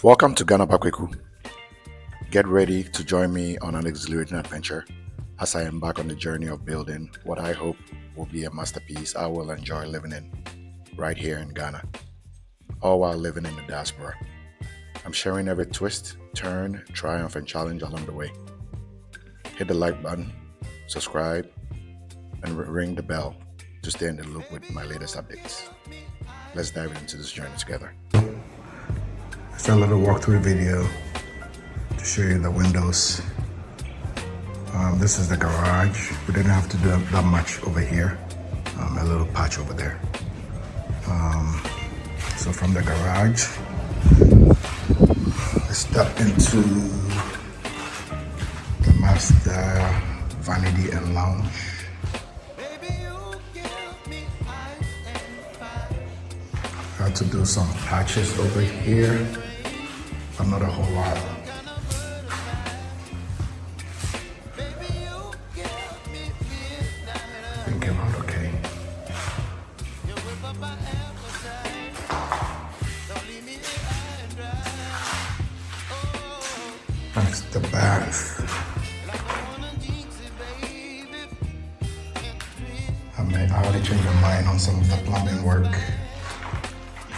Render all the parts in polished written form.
Welcome to Ghana Bakweku. Get ready to join me on an exhilarating adventure as I embark on the journey of building what I hope will be a masterpiece I will enjoy living in right here in Ghana, all while living in the diaspora. I'm sharing every twist, turn, triumph, and challenge along the way. Hit the like button, subscribe, and ring the bell to stay in the loop with my latest updates. Let's dive into this journey together. It's a little walkthrough video to show you the windows. This is the garage. We didn't have to do that much over here. A little patch over there. So from the garage, I step into the master vanity and lounge. Had to do some patches over here, but not a whole lot. I think came out okay. That's the bath. I already changed my mind on some of the plumbing work.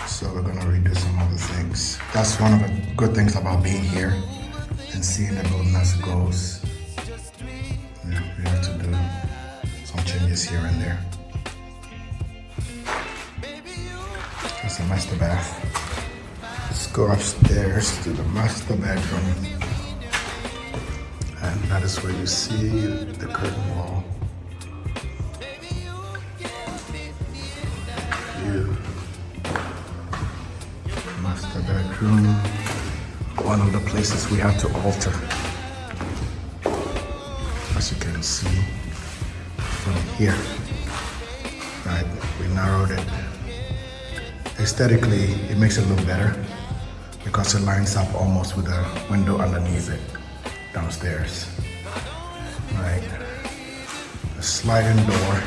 So we're gonna redo some other things. That's one of the good things about being here and seeing the building as it goes. Yeah, we have to do some changes here and there. That's the master bath. Let's go upstairs to the master bedroom. And that is where you see the curtain wall. Master bedroom, one of the places we had to alter. As you can see from here, right, we narrowed it. Aesthetically, it makes it look better because it lines up almost with the window underneath it downstairs, right? A sliding door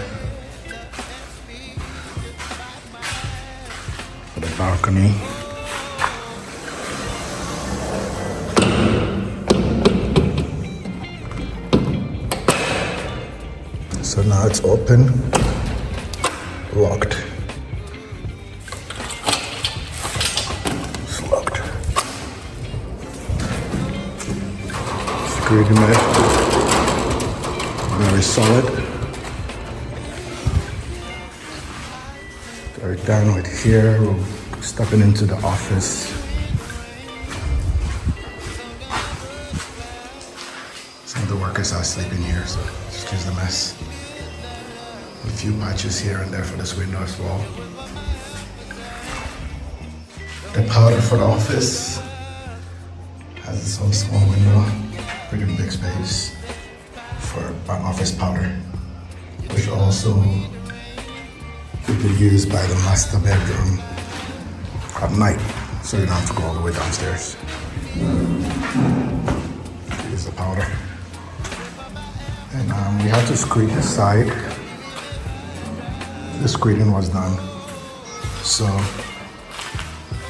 for the balcony. So now it's open, locked. It's locked. Security mesh, very solid. Right down right here, we're stepping into the office. Some of the workers are sleeping here, so excuse the mess. A few patches here and there for this window as well. The powder for the office has its own small window, pretty big space for an office powder, which also could be used by the master bedroom at night, so you don't have to go all the way downstairs. Here's the powder. And we had to screed this side. The screeding was done, so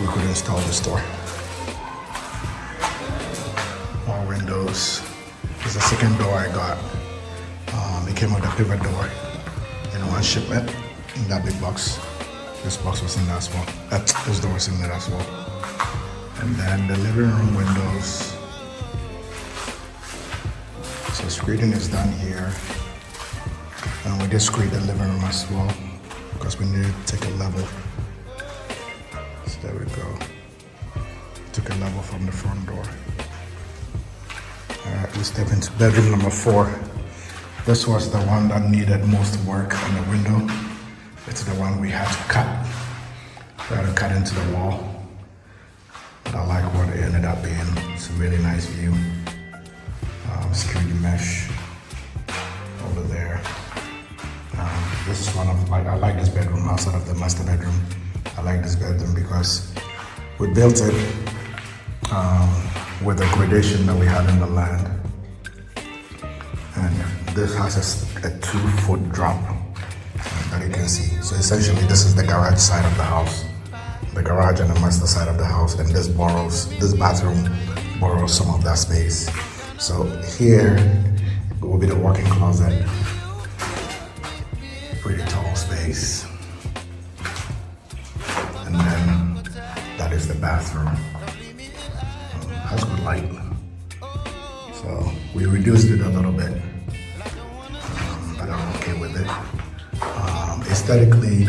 we could install this door. More windows. There's a second door I got. It came with a pivot door in one shipment in that big box. This box was in there as well. This door was in there as well. And then the living room windows. So screeding is done here. And we did screed the living room as well, because we needed to take a level. So there we go. Took a level from the front door. Alright, we step into bedroom number 4. This was the one that needed most work on the window. It's the one we had to cut. We had to cut into the wall. But I like what it ended up being. It's a really nice view. Security mesh over there. This is one of I like this bedroom outside of the master bedroom. I like this bedroom because we built it with the gradation that we had in the land, and this has a 2-foot drop that you can see. So essentially, this is the garage side of the house. the garage on the master side of the house, and this bathroom borrows some of that space. So here will be the walk-in closet. Pretty tall space. And then that is the bathroom. Has good light. So we reduced it a little bit, but I'm okay with it. Aesthetically,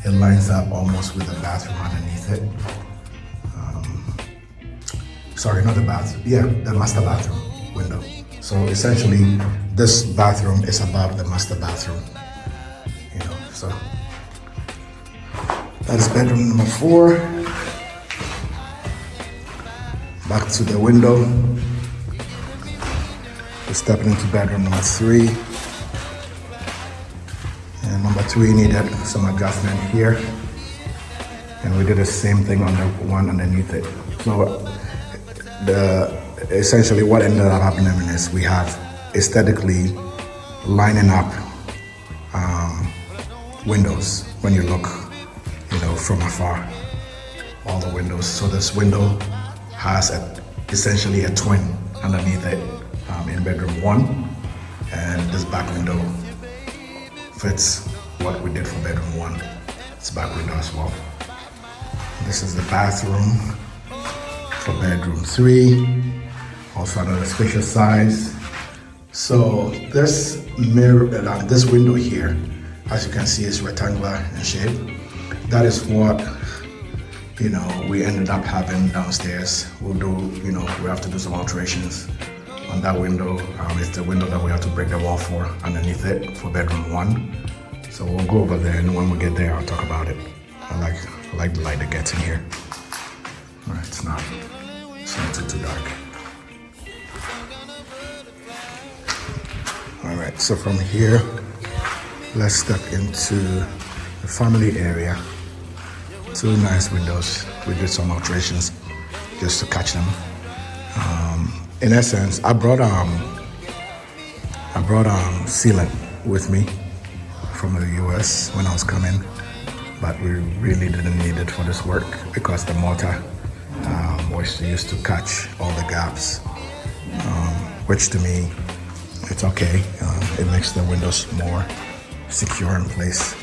it lines up almost with the bathroom underneath it. Sorry, not the bathroom. Yeah, the master bathroom window. So essentially, this bathroom is above the master bathroom. You know, so that is bedroom number 4. Back to the window. We're stepping into bedroom number 3. And number 3 needed some adjustment here. And we did the same thing on the one underneath it. So essentially what ended up happening is we have aesthetically lining up windows when you look, you know, from afar, all the windows. So this window has essentially a twin underneath it in bedroom 1, and this back window fits what we did for bedroom 1. It's back window as well. This is the bathroom for bedroom 3, also another spacious size. So this mirror, this window here, as you can see, is rectangular in shape. That is what, you know, we ended up having downstairs. We'll do, you know, we have to do some alterations on that window. It's the window that we have to break the wall for underneath it for bedroom 1. So we'll go over there, and when we get there, I'll talk about it. I like the light that gets in here. All right, it's not too dark. All right, so from here, let's step into the family area. 2 nice windows. We did some alterations just to catch them. In essence, I brought sealant with me from the US when I was coming, but we really didn't need it for this work because the mortar was used to catch all the gaps, which to me, it's okay. It makes the windows more secure in place.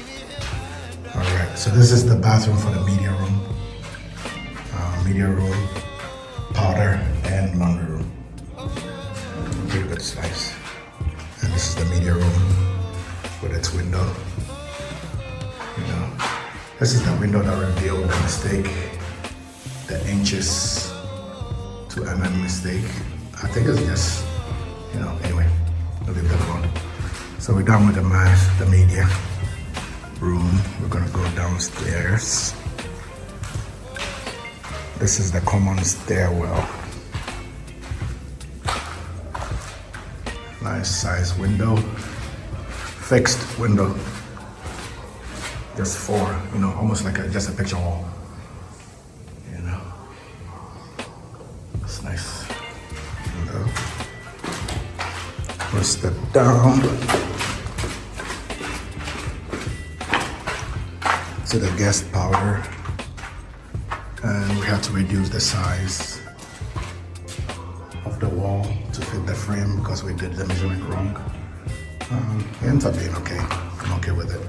All right, so this is the bathroom for the media room, powder, and laundry room. Pretty good size. And this is the media room with its window. You know, this is the window that revealed the mistake, the inches to mm mistake. I think it's just, you know, anyway, we'll leave that alone. So we're done with the media room. We're gonna go downstairs. This is the common stairwell. Nice size window, fixed window. Just 4, you know, almost like just a picture wall. You know, it's nice window. We'll step down to the guest powder, and we have to reduce the size of the wall to fit the frame because we did the measurement wrong. It ends up being okay. I'm okay with it.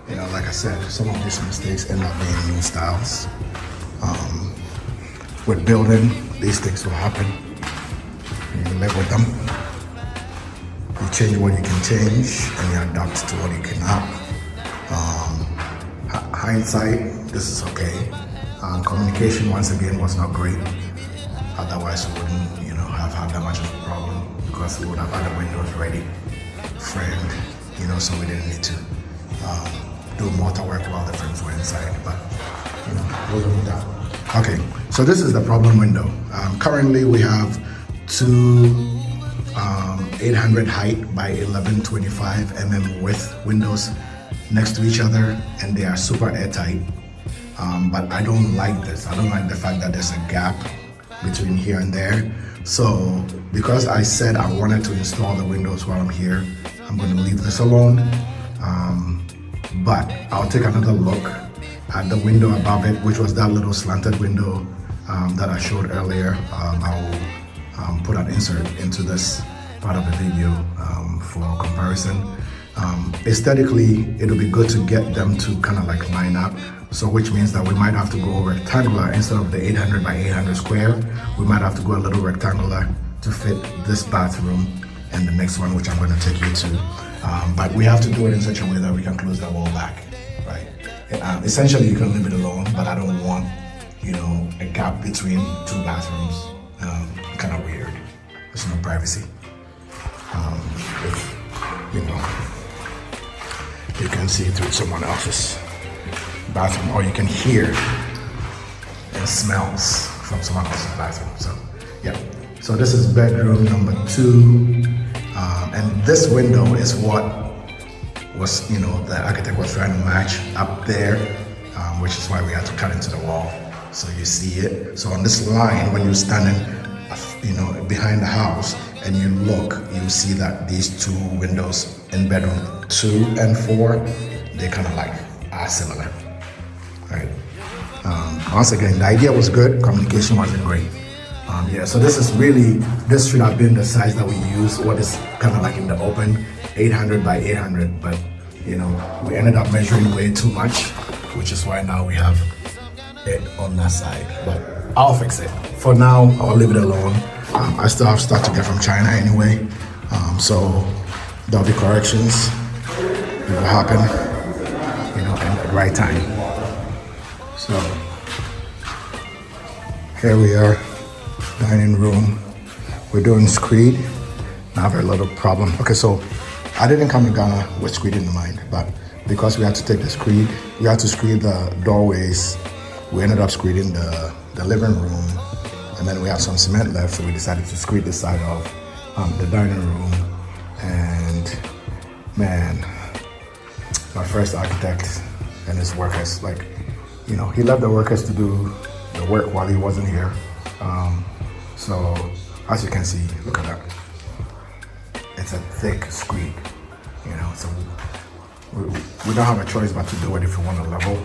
You know, like I said, some of these mistakes end up being new styles. With building, these things will happen. You live with them. You change what you can change, and you adapt to what you cannot. Hindsight, this is okay. Communication, once again, was not great. Otherwise, we wouldn't, you know, have had that much of a problem because we would have had the windows ready, framed, you know, so we didn't need to do mortar work while the frames were inside. But, you know, we'll look at that. Okay, so this is the problem window. Currently, we have 2 800 height by 1125 mm width windows next to each other, and they are super airtight. But I don't like this. I don't like the fact that there's a gap between here and there. So because I said I wanted to install the windows while I'm here, I'm going to leave this alone. But I'll take another look at the window above it, which was that little slanted window that I showed earlier. I will put an insert into this part of the video for comparison. Aesthetically, it'll be good to get them to kind of like line up. So which means that we might have to go rectangular instead of the 800 by 800 square. We might have to go a little rectangular to fit this bathroom and the next one, which I'm going to take you to. But we have to do it in such a way that we can close that wall back, right? Essentially, you can leave it alone, but I don't want, a gap between two bathrooms. Kind of weird. There's no privacy. You can see through someone else's bathroom, or you can hear and smells from someone else's bathroom. So, yeah. So this is bedroom number 2, and this window is what was, the architect was trying to match up there, which is why we had to cut into the wall. So you see it. So on this line, when you're standing, behind the house, and you look, you see that these 2 windows in bedroom 2 and 4, they kind of like are similar, right? Once again, the idea was good, communication wasn't great. So this should have been the size that we use, what is kind of like in the open, 800 by 800, but we ended up measuring way too much, which is why now we have it on that side, but I'll fix it. For now, I'll leave it alone. I still have stuff to get from China anyway, so there'll be corrections. It will happen, at the right time. So here we are, dining room. We're doing screed. I have a little problem. Okay, so I didn't come to Ghana with screed in mind, but because we had to take the screed, we had to screed the doorways. We ended up screeding the living room, and then we have some cement left, so we decided to screed the side of the dining room. And man, my first architect and his workers, he left the workers to do the work while he wasn't here. So as you can see, look at that. It's a thick screed, so we don't have a choice but to do it if we want to level.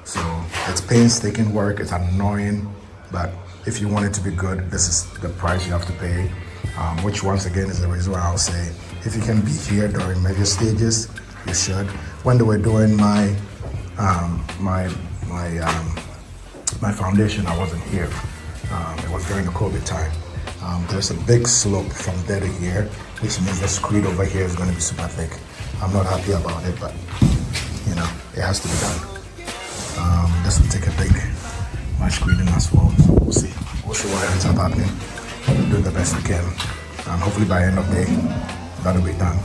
So it's painstaking work, it's annoying, but if you want it to be good, this is the price you have to pay, which once again is the reason why I'll say, if you can be here during major stages, you should. When they were doing my foundation, I wasn't here. It was during the COVID time. There's a big slope from there to here, which means the screed over here is going to be super thick. I'm not happy about it, but it has to be done. This will take a big much screening as well. So we'll see. We'll see what ends up happening. We'll do the best we can. Hopefully by end of day, that'll be done.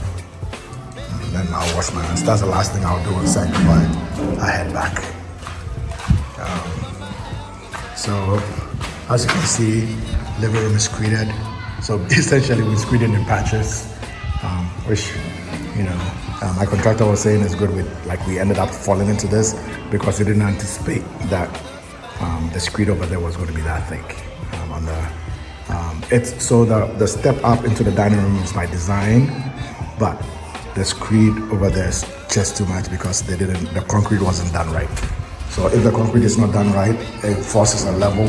And then I'll wash my hands. That's the last thing I'll do inside before I head back. So as you can see, living room is screeded. So essentially we screeded in patches, which my contractor was saying is good. We ended up falling into this because we didn't anticipate that the screed over there was going to be that thick. It's so the step up into the dining room is by design, but the screed over there is just too much because the concrete wasn't done right. So if the concrete is not done right, it forces a level,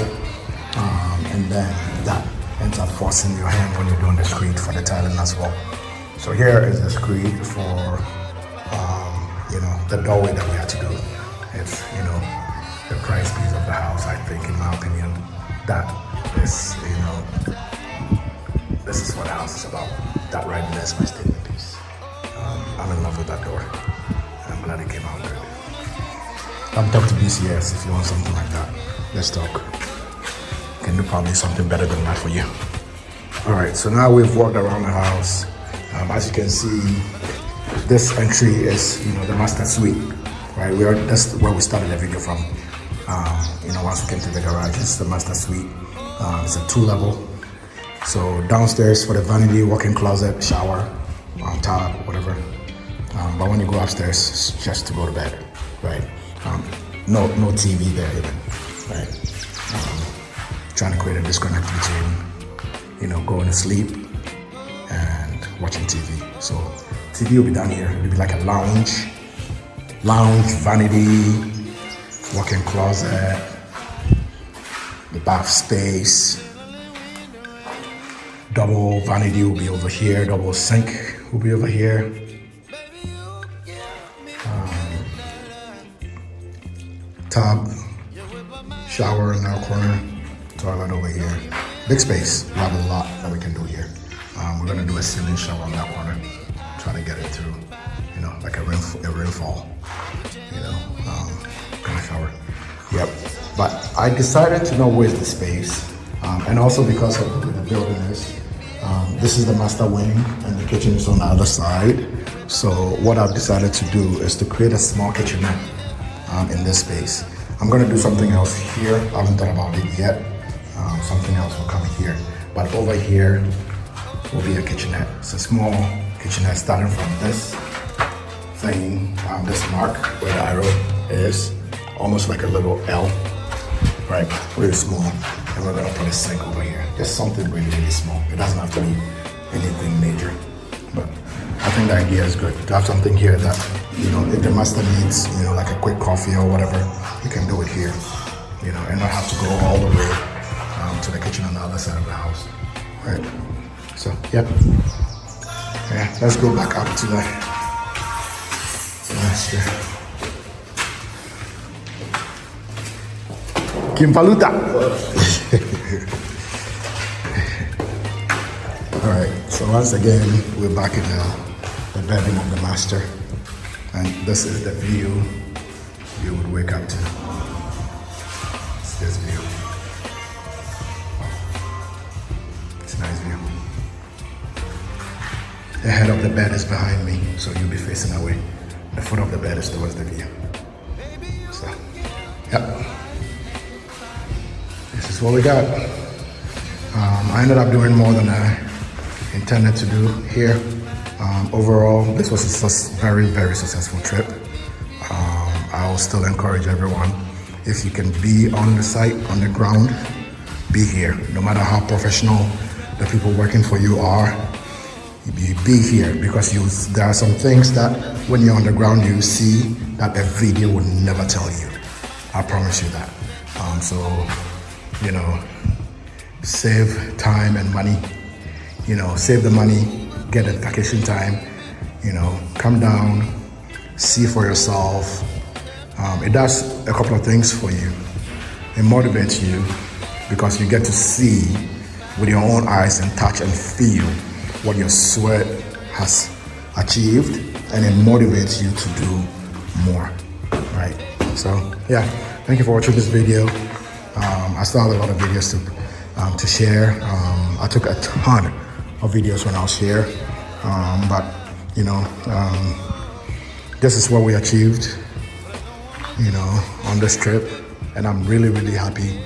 and then that ends up forcing your hand when you're doing the screed for the tiling as well. So here is the screed for the doorway that we had to do. It's the price piece of the house, I think, in my opinion. That is this is what the house is about. That right there is my statement piece. I'm in love with that door. I'm glad it came out good. Come talk to BCS if you want something like that. Let's talk. Can do probably something better than that for you. All right, so now we've walked around the house. As you can see, this entry is, the master suite, right? That's where we started the video from. Once we came to the garage, this is the master suite. It's a 2-level. So downstairs for the vanity, walk-in closet, shower, tub, whatever. But when you go upstairs, it's just to go to bed, right? No TV there even, right? Trying to create a disconnect between, going to sleep and watching TV. So TV will be down here. It'll be like a lounge vanity, walk-in closet, the bath space, double vanity will be over here, double sink will be over here. Tub, shower in that corner, toilet over here. Big space, we have a lot that we can do here. We're gonna do a ceiling shower in that corner, try to get it through, you know, like a rainfall, you know, kind of shower. Yep, but I decided to not waste the space, and also because of the way the building is. This is the master wing and the kitchen is on the other side. So what I've decided to do is to create a small kitchenette in this space. I'm gonna do something else here. I haven't thought about it yet. Something else will come here. But over here will be a kitchenette. It's a small kitchenette starting from this thing, this mark where the arrow is, almost like a little L, right? Really small. And we're gonna put a sink over here. Just something really, really small. It doesn't have to be anything major. But I think the idea is good to have something here that, you know, if the master needs, you know, like a quick coffee or whatever, you can do it here, you know, and not have to go all the way to the kitchen on the other side of the house, right? So, yeah, let's go back up to the master. Kimpaluta. All right, so once again, we're back in the bedroom of the master. And this is the view you would wake up to. It's this view. It's a nice view. The head of the bed is behind me, so you'll be facing away. The foot of the bed is towards the view. So, yep. This is what we got. I ended up doing more than I intended to do here. Overall, this was a very, very successful trip. I will still encourage everyone, if you can be on the site, on the ground, be here. No matter how professional the people working for you are, be here, because there are some things that when you're on the ground you see that a video will never tell you. I promise you that. So, you know, save time and money. You know, save the money, get a vacation time, you know, come down, see for yourself. It does a couple of things for you. It motivates you because you get to see with your own eyes and touch and feel what your sweat has achieved, and it motivates you to do more, right? So, yeah, thank you for watching this video. I still have a lot of videos to share. I took a ton of videos when I was here, but you know, this is what we achieved, you know, on this trip, and I'm really, really happy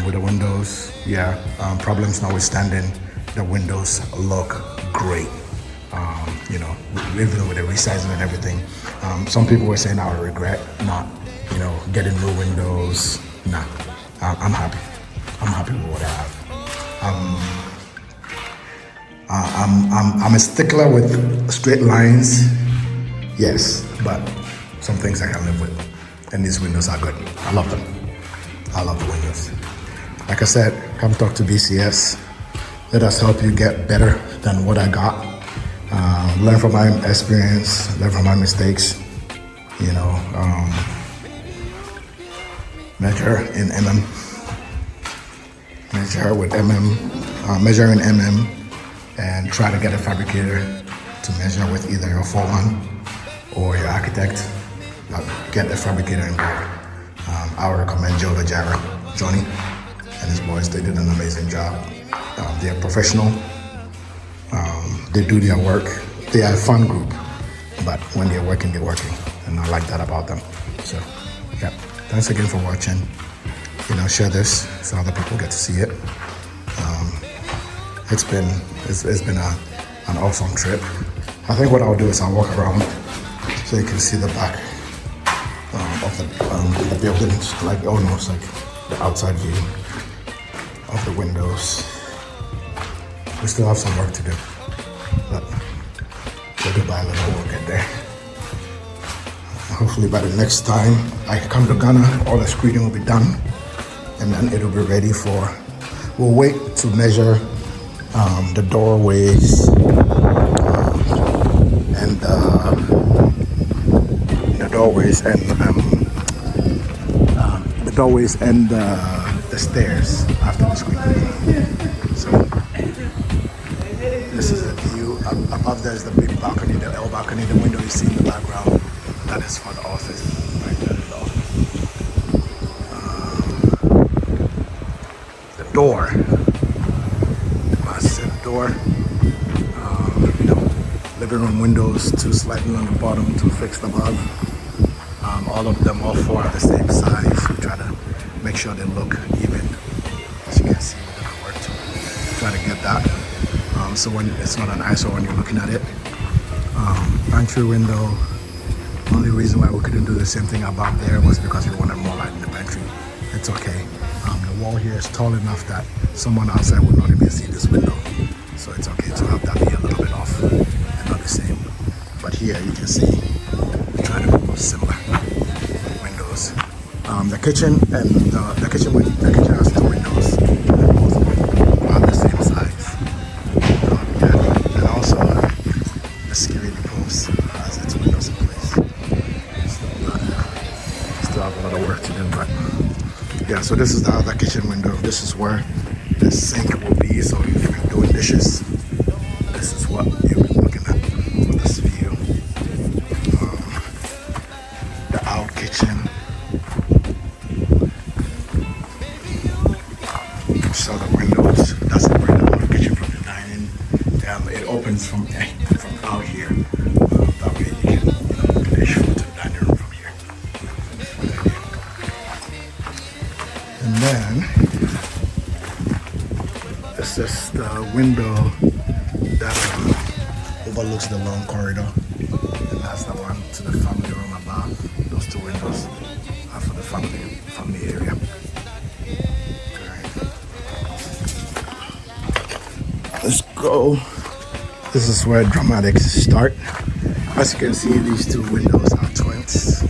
with the windows. Yeah, problems notwithstanding, the windows look great. You know, even with the resizing and everything. Some people were saying I would regret not, you know, getting new windows. Nah, I'm happy. I'm happy with what I have. I'm a stickler with straight lines, yes, but some things I can live with. And these windows are good. I love them. I love the windows. Like I said, come talk to BCS. Let us help you get better than what I got. Learn from my experience, learn from my mistakes. You know, measure in mm, measure with measure in mm, and try to get a fabricator to measure with either your foreman or your architect. Get a fabricator involved. I would recommend Johnny and his boys. They did an amazing job. They're professional. They do their work. They are a fun group, but when they're working, and I like that about them. So, yeah. Thanks again for watching. You know, share this so other people get to see it. It's been an awesome trip. I think what I'll do is I'll walk around so you can see the back of the buildings, like almost like the outside view of the windows. We still have some work to do, but little by little we'll get there. Hopefully by the next time I come to Ghana, all the screeding will be done, and then it'll be ready for. We'll wait to measure the doorways and the stairs after the screening. So this is the view. Above there is the big balcony, the L balcony, the window you see in the background. That is for the office. Right there is the office. The door. Massive door. Living room windows, 2 slightly on the bottom, 2 fixed above. All of them, all 4 are the same size. We try to make sure they look even. As you can see, we're gonna work to try to get that. So when it's not an eyesore when you're looking at it. Pantry window. Only reason why we couldn't do the same thing above there was because we wanted more light in the pantry. It's okay. The wall here is tall enough that someone outside would not even see this window. So it's okay to have that be a little bit off and not the same. But here you can see we try to go similar windows. The kitchen and the kitchen has 2 windows. And both of them are the same size. And also the security post has its windows in place. Still have a lot of work to do, but yeah. So this is the other kitchen window. This is where the sink will be. So if you're doing dishes, this is what you'll be looking at for this view. The out kitchen. So the windows, that's separate the out kitchen from the dining. It opens from out here. That way you can get a show to the dining room from here. And then this is the window that overlooks the long corridor, and that's the one to the family room above. Those 2 windows are for the family area. Let's go. This is where dramatics start. As you can see, these 2 windows are twins.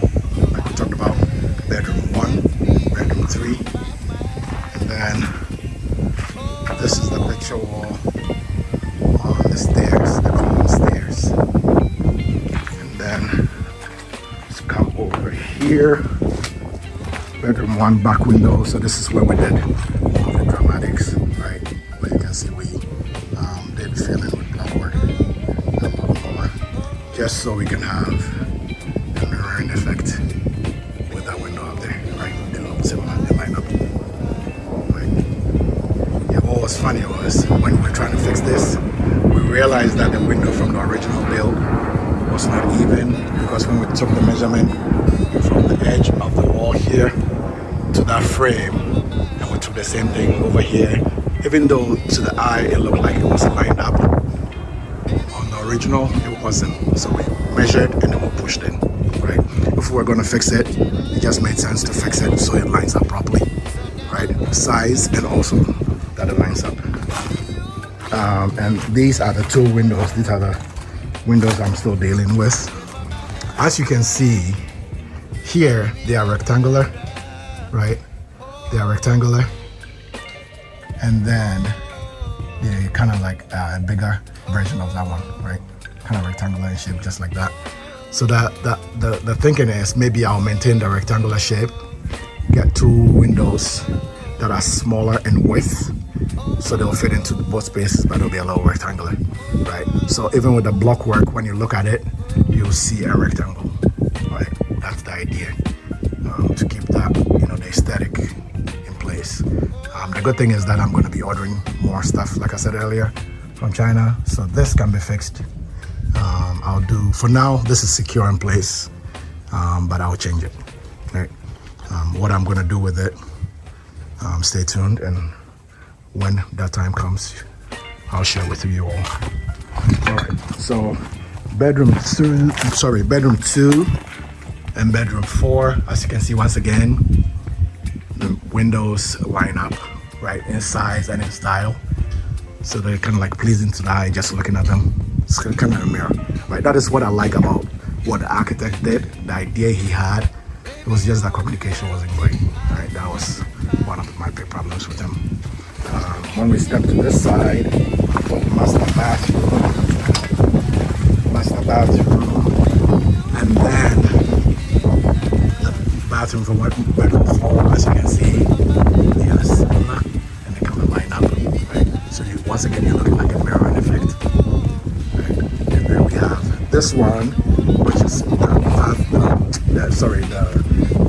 Like we talked about, bedroom 1, bedroom 3. And then this is the picture wall on the stairs, the common stairs. And then let's come over here. Bedroom 1, back window. So this is where we did all the dramatics, right? But you can see we did fill in with block work a lot more, just so we can have a mirroring effect with that window up there, right? They look similar, they line up. Right? Yeah, what was funny was when we were trying to fix this, we realized that the window from the original build was not even, because when we took the measurement from the edge of the wall here to that frame, and we took the same thing over here, even though to the eye it looked like it was lined up, on the original it wasn't. So we measured and then we pushed in, right? If we were going to fix it, it just made sense to fix it so it lines up properly, right? Size and also that it lines up. And these are the 2 windows. These are the windows I'm still dealing with. As you can see here, they are rectangular, right? They are rectangular. And then they're kind of like a bigger version of that one, right? Kind of rectangular in shape, just like that. So the thinking is maybe I'll maintain the rectangular shape, get 2 windows that are smaller in width, so they'll fit into both spaces, but it'll be a little rectangular, right? So even with the block work, when you look at it, you'll see a rectangle, right? That's the idea, to keep that, the aesthetic in place. The good thing is that I'm going to be ordering more stuff, like I said earlier, from China. So this can be fixed. I'll do, for now, this is secure in place, but I'll change it, right? What I'm going to do with it, stay tuned, and when that time comes, I'll share with you all. All right, so bedroom 2 and bedroom 4, as you can see, once again, the windows line up, right, in size and in style, so they're kind of like pleasing to the eye just looking at them. It's kind of a mirror, right? That is what I like about what the architect did, the idea he had. It was just that communication wasn't great. Right, that was one of my big problems with him. When we step to this side, master bathroom, and then the bathroom from what bedroom 4, as you can see, they are similar and they kind of line up. Right, so once again you're looking like a mirror effect. Right, and then we have this one, which is the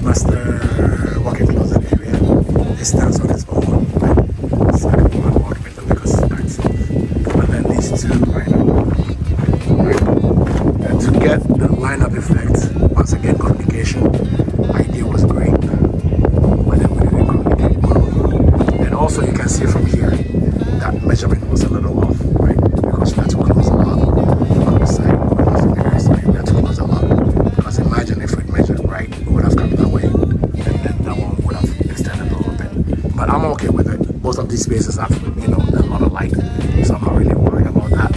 master walk-in closet area. It stands on its own. Right? It's like a one ornamental because it's by itself. But then these two line up. Right? And to get the lineup effect, once again, communication, idea was great. But then we didn't communicate well. And also you can see from here that measurement was a little off, right? Because we had to close a lot on the side. From the other side, we had to close a lot. Because imagine if we'd measured right, we would have come that way. And then that one would have extended a little bit. But I'm okay with it. Most of these spaces have, a lot of light. So I'm not really worried about that.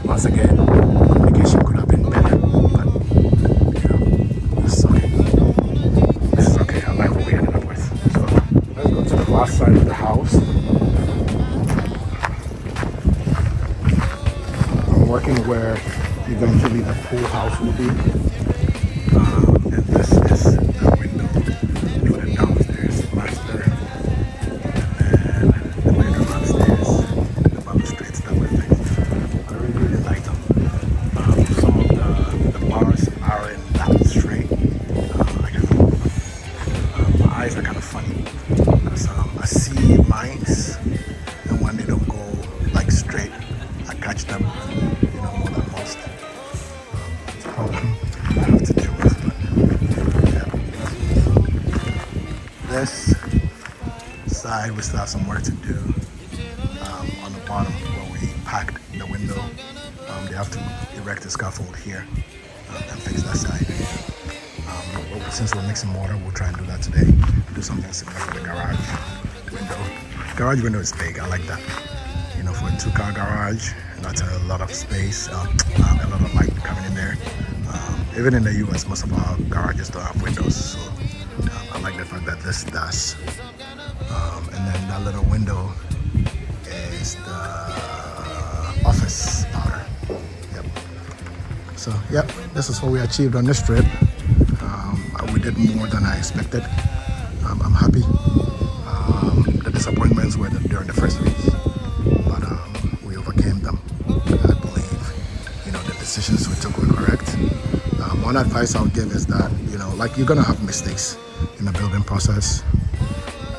Once again, communication could have been better. But, this is okay. This is okay. I like what we ended up with. So let's go to the last side of the house. I'm working where eventually the pool house will be. And this is the window for the downstairs master. And then the bedroom upstairs, the balustrades that were fixed. I really like them. Some of the bars are in that straight. I guess my eyes are kind of funny because I see lines, and when they don't go like straight, I catch them, more than most. It's a problem I have to deal with, but yeah. This side we still have some work to do. On the bottom where we packed the window, they have to erect a scaffold here and fix that side. Since we're mixing mortar, we'll try and do that today. Do something similar for the garage window. Garage window is big. I like that. For a 2-car garage, that's a lot of space, a lot of light coming in there. Even in the US, most of our garages don't have windows, so I like the fact that this does. And then that little window is the office powder. Yep. So, yep, this is what we achieved on this trip. We did more than I expected. I'm happy. The disappointments were during the first week, but we overcame them. I believe, the decisions we took were correct. One advice I'll give is that, like you're gonna have mistakes in the building process.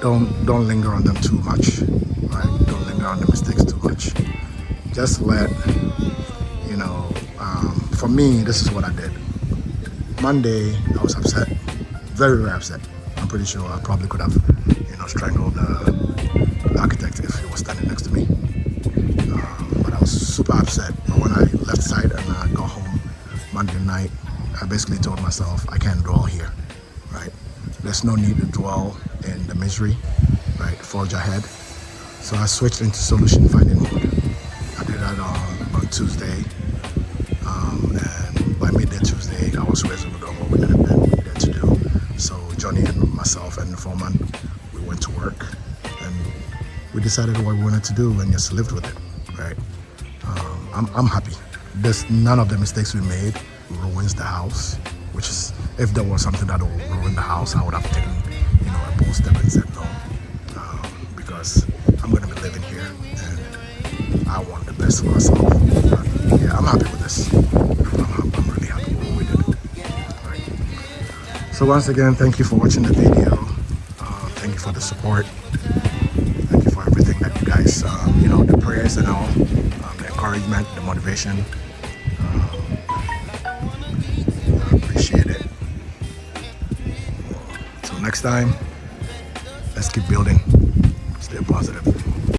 Don't linger on them too much, right? Don't linger on the mistakes too much. Just let, for me, this is what I did. Monday, I was upset, very, very upset. I'm pretty sure I probably could have, strangled the architect if he was standing next to me. But I was super upset. But when I left site and I got home Monday night, I basically told myself, I can't dwell here, right? There's no need to dwell in the misery, right? Forge ahead. So I switched into solution finding mode. I did that on Tuesday. And by midday Tuesday, I was resolute on what we needed to do. So Johnny and myself and the foreman, we went to work and we decided what we wanted to do and just lived with it, right? I'm happy. None of the mistakes we made ruins the house, which is, if there was something that would ruin the house, I would have taken, a bold step and said no, because I'm going to be living here and I want the best for myself. But yeah, I'm happy with this. I'm really happy with what we did. Right. So once again, thank you for watching the video. Thank you for the support. Thank you for everything that you guys, the prayers and all, the encouragement, the motivation. I appreciate it. Until next time, let's keep building. Stay positive.